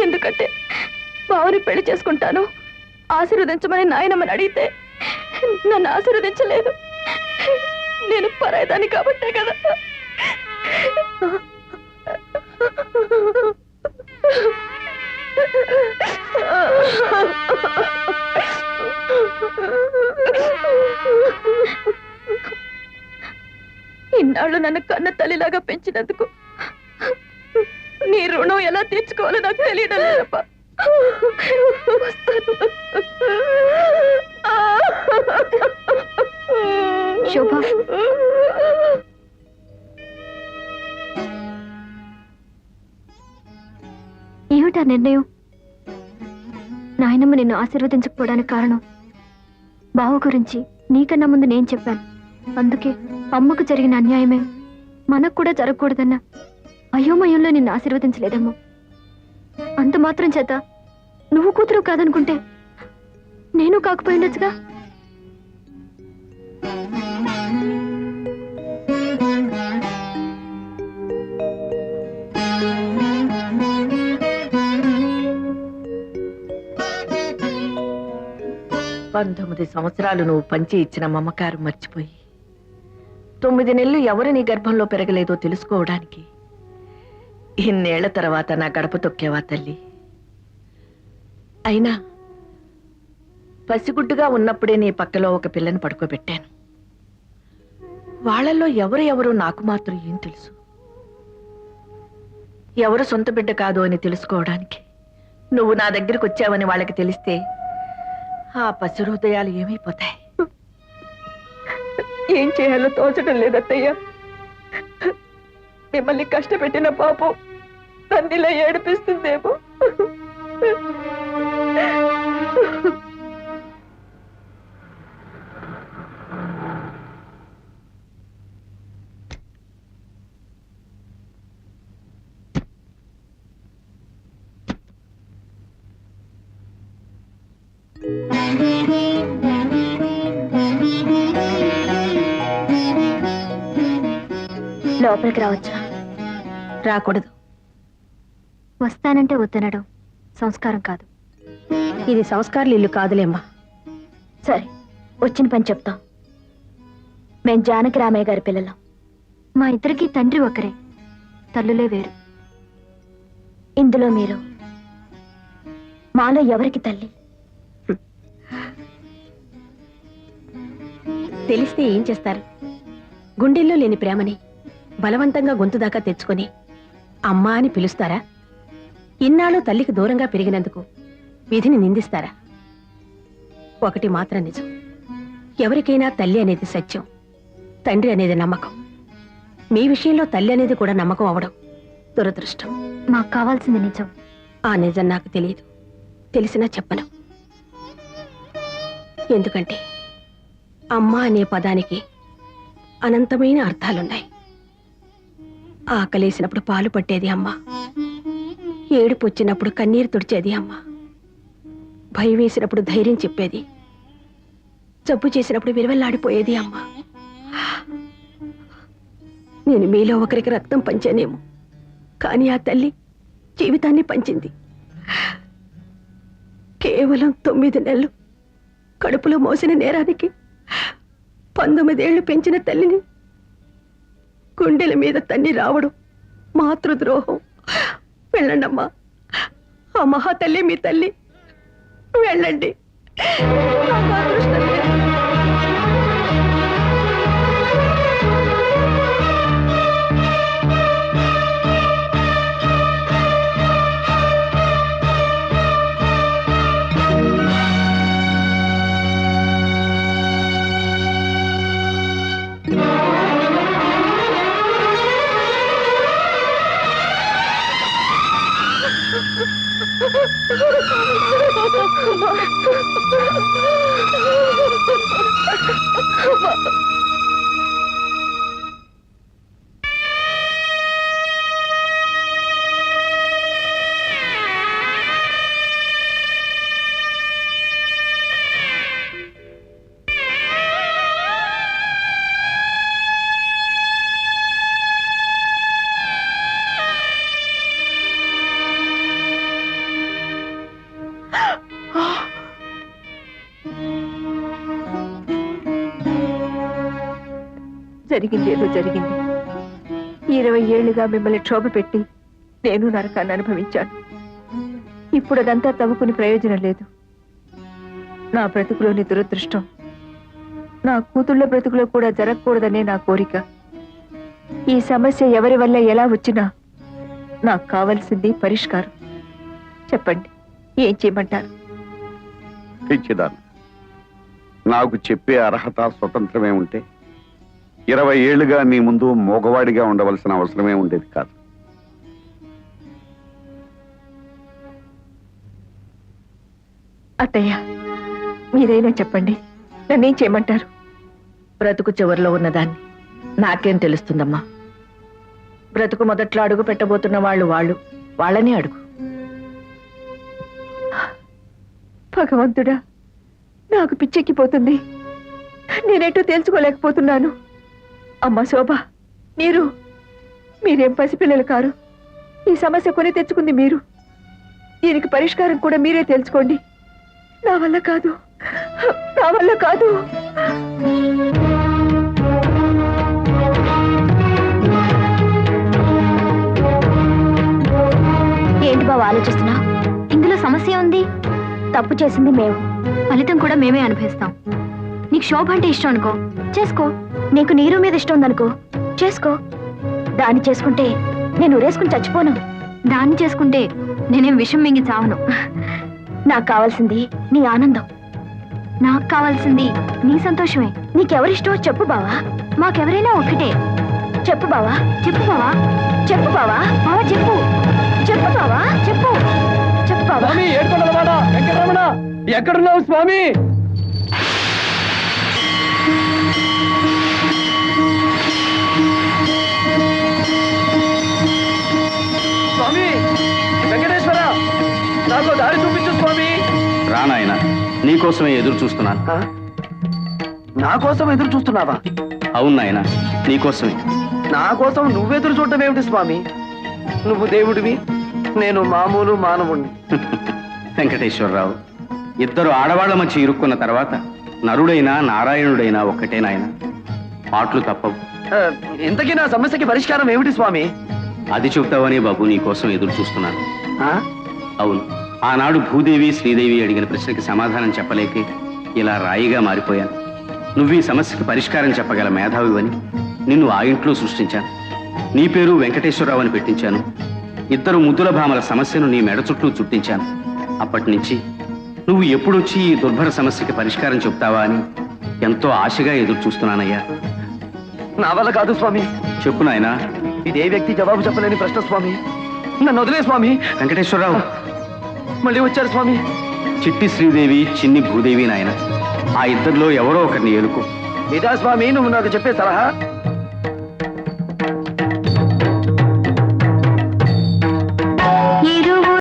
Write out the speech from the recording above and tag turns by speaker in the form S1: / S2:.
S1: ఎందుకంటే బావని పెళ్లి చేసుకుంటాను ఆశీర్వదించమని నాయనమ్మని అడిగితే నన్ను ఆశీర్వదించలేదు. నేను పరాయిదాన్ని కాబట్టే కదా. ఇన్నాళ్ళు నన్ను కన్న తల్లిలాగా పెంచినందుకు నీ రుణం ఎలా తీర్చుకోవాలో నాకు తెలియడం లేదప్పా.
S2: శోభ, ఏమిటా నిర్ణయం? నాయనమ్మ నిన్ను ఆశీర్వదించకపోవడానికి కారణం బావ గురించి నీకన్నా ముందు నేను చెప్పాను. అందుకే అమ్మకు జరిగిన అన్యాయమే మనకు కూడా జరగకూడదన్న అయోమయంలో నిన్ను ఆశీర్వదించలేదేమో. అంత మాత్రం చేత నువ్వు కూతురు కాదనుకుంటే నేను కాకపోయిండొచ్చుగా.
S3: పంతొమ్మిది సంవత్సరాలు నువ్వు పంచి ఇచ్చిన మమకారం మర్చిపోయి 9 నెలలు ఎవరు నీ గర్భంలో పెరగలేదో తెలుసుకోవడానికి ఇన్నేళ్ల తర్వాత నా గడప తొక్కేవా తల్లి? అయినా పసిగుడ్డుగా ఉన్నప్పుడే నీ పక్కలో ఒక పిల్లని పడుకోబెట్టాను. వాళ్ళల్లో ఎవరు నాకు మాత్రం ఏం తెలుసు? ఎవరు సొంత బిడ్డ కాదు అని తెలుసుకోవడానికి నువ్వు నా దగ్గరికి వచ్చావని వాళ్ళకి తెలిస్తే ఆ పసి హృదయాలు ఏమైపోతాయి?
S1: ఏం చేయాలో తోచడం లేదత్తయ్య. మిమ్మల్ని కష్టపెట్టిన పాపం తన్నిలా ఏడిపిస్తుందేమో.
S2: లోపలికి రావచ్చా?
S3: రాకూడదు.
S2: వస్తానంటే వద్దనడం సంస్కారం కాదు.
S3: ఇది సంస్కారాలు ఇల్లు కాదులేమ్మా.
S2: సరే, వచ్చిన పని చెప్తాం. మేం జానకి రామయ్య గారి పిల్లలం. మా ఇద్దరికి తండ్రి ఒకరే, తల్లులే వేరు. ఇందులో మీరు మాలో ఎవరికి తల్లి?
S4: తెలిస్తే ఏం చేస్తారు? గుండెల్లో లేని ప్రేమని బలవంతంగా గొంతు దాకా తెచ్చుకొని అమ్మా అని పిలుస్తారా? ఇన్నాళ్ళు తల్లికి దూరంగా పెరిగినందుకు విధిని నిందిస్తారా? ఒకటి మాత్రం నిజం, ఎవరికైనా తల్లి అనేది సత్యం, తండ్రి అనేది నమ్మకం. మీ విషయంలో తల్లి అనేది కూడా నమ్మకం అవడం దురదృష్టం.
S2: మాకు కావాల్సింది నిజం.
S4: ఆ నిజం నాకు తెలియదు, తెలిసినా చెప్పను. ఎందుకంటే అమ్మ అనే పదానికి అనంతమైన అర్థాలున్నాయి. ఆకలేసినప్పుడు పాలు పట్టేది అమ్మ, ఏడుపు వచ్చినప్పుడు కన్నీరు తుడిచేది అమ్మ, భయం వేసినప్పుడు ధైర్యం చెప్పేది, జబ్బు చేసినప్పుడు విలువెల్లాడిపోయేది అమ్మ. నేను మీలో ఒకరికి రక్తం పంచానేమో, కానీ ఆ తల్లి జీవితాన్ని పంచింది. కేవలం 9 నెలలు కడుపులో మోసిన నేరానికి 19 ఏళ్లు పెంచిన తల్లిని గుండెల మీద తన్ని రావడం మాతృద్రోహం. వెళ్ళండమ్మా, ఆ మహాతల్లి మీ తల్లి. వెళ్ళండి. నాకు అదృష్టం లేదు.
S1: జరిగింది ఏదో జరిగింది. 20 ఏళ్లుగా మిమ్మల్ని క్షోభ పెట్టి నేను నరకాన్ని అనుభవించాను. ఇప్పుడు అదంతా తవ్వుకుని ప్రయోజనం లేదు. నా బ్రతుకులోని దురదృష్టం నా కూతుళ్ళ బ్రతుకులో కూడా జరగకూడదనే నా కోరిక. ఈ సమస్య ఎవరి వల్ల ఎలా వచ్చినా నాకు కావలసింది పరిష్కారం. చెప్పండి, ఏం చేయమంటారు?
S5: పిచ్చిదాన్ని, నాకు చెప్పే అర్హత స్వతంత్రమే ఉంటే 20 ఏళ్లుగా నీ ముందు మోగవాడిగా ఉండవలసిన అవసరమే ఉండేది కాదు.
S1: అత్తయ్య, మీరైనా చెప్పండి, నన్నేం చేయమంటారు?
S3: బ్రతుకు చివరిలో ఉన్నదాన్ని నాకేం తెలుస్తుందమ్మా? బ్రతుకు మొదట్లో అడుగు పెట్టబోతున్న వాళ్ళని అడుగు.
S1: భగవంతుడా, నాకు పిచ్చెక్కిపోతుంది. నేనేటో తెలుసుకోలేకపోతున్నాను. అమ్మ శోభ, మీరేం పసిపిల్లలు కారు. ఈ సమస్య కొని తెచ్చుకుంది మీరు. దీనికి పరిష్కారం కూడా మీరే తెలుసుకోండి. నా వల్ల కాదు, నా వల్ల కాదు.
S2: ఏంటి బావ ఆలోచిస్తున్నా? ఇందులో సమస్య ఉంది. తప్పు చేసింది మేము, ఫలితం కూడా మేమే అనుభవిస్తాం. నీకు శోభ అంటే ఇష్టం అనుకో, చేసుకో. నీకు నీరు మీద ఇష్టం ఉందనుకో, చేసుకో. దాన్ని చేసుకుంటే నేను ఉరేసుకుని చచ్చిపోను. దాన్ని చేసుకుంటే నేనేం విషం మింగి చావను. నాకు కావాల్సింది నీ ఆనందం. నాకు కావాల్సింది నీ సంతోషమే. నీకెవరిష్టమో చెప్పు బావా. మాకెవరైనా ఒక్కటే. చెప్పు బావా, చెప్పు బావా, చెప్పు బావా. బావా చెప్పు, చెప్పు బావా, చెప్పు, చెప్పు బావా.
S6: ఎక్కడున్నావు స్వామి? స్వామి వెంకటేశ్వర, నాకు దారి చూపించు స్వామి.
S7: రానాయన, నీకోసమే ఎదురు చూస్తున్నాను.
S6: నా కోసం ఎదురు చూస్తున్నావా?
S7: అవును నాయన, నీకోసమే.
S6: నా కోసం నువ్వెదురు చూడటం ఏమిటి స్వామి? నువ్వు దేవుడివి, నేను మామూలు మానవుణ్ణి.
S7: వెంకటేశ్వరరావు, ఇద్దరు ఆడవాళ్ల మధ్య ఇరుక్కున్న తర్వాత నరుడైనా నారాయణుడైనా ఒక్కటే నాయన. మాటలు తప్పవు.
S6: ఇంతకీ నా సమస్యకి పరిష్కారం ఏమిటి స్వామి?
S7: అది చెబుతావనే బాబు నీకోసం ఎదురు చూస్తున్నాను.
S6: ఆ?
S7: అవును, ఆనాడు భూదేవి శ్రీదేవి అడిగిన ప్రశ్నకి సమాధానం చెప్పలేకే ఇలా రాయిగా మారిపోయాను. నువ్వు ఈ సమస్యకి పరిష్కారం చెప్పగల మేధావివని నిన్ను ఆ ఇంట్లో సృష్టించాను. నీ పేరు వెంకటేశ్వరరావు అని పెట్టించాను. ఇద్దరు ముద్దుల భామల సమస్యను నీ మెడ చుట్టూ చుట్టించాను. అప్పటి నుంచి నువ్వు ఎప్పుడొచ్చి ఈ దుర్భర సమస్యకి పరిష్కారం చెప్తావా అని ఎంతో ఆశగా ఎదురు చూస్తున్నానయ్యా.
S6: నా వల్ల కాదు స్వామి.
S7: చెప్పు నాయనా.
S6: ఇదే వ్యక్తి జవాబు చెప్పలేని ప్రశ్న స్వామి. నన్ను వదిలే స్వామి.
S7: వెంకటేశ్వరరావు
S6: మళ్ళీ వచ్చారు స్వామి.
S7: చిట్టి శ్రీదేవి, చిన్ని భూదేవి నాయన. ఆ ఇద్దరిలో ఎవరో ఒకరిని ఎలుకో.
S6: ఇదా స్వామి నువ్వు నాకు చెప్పే సలహా?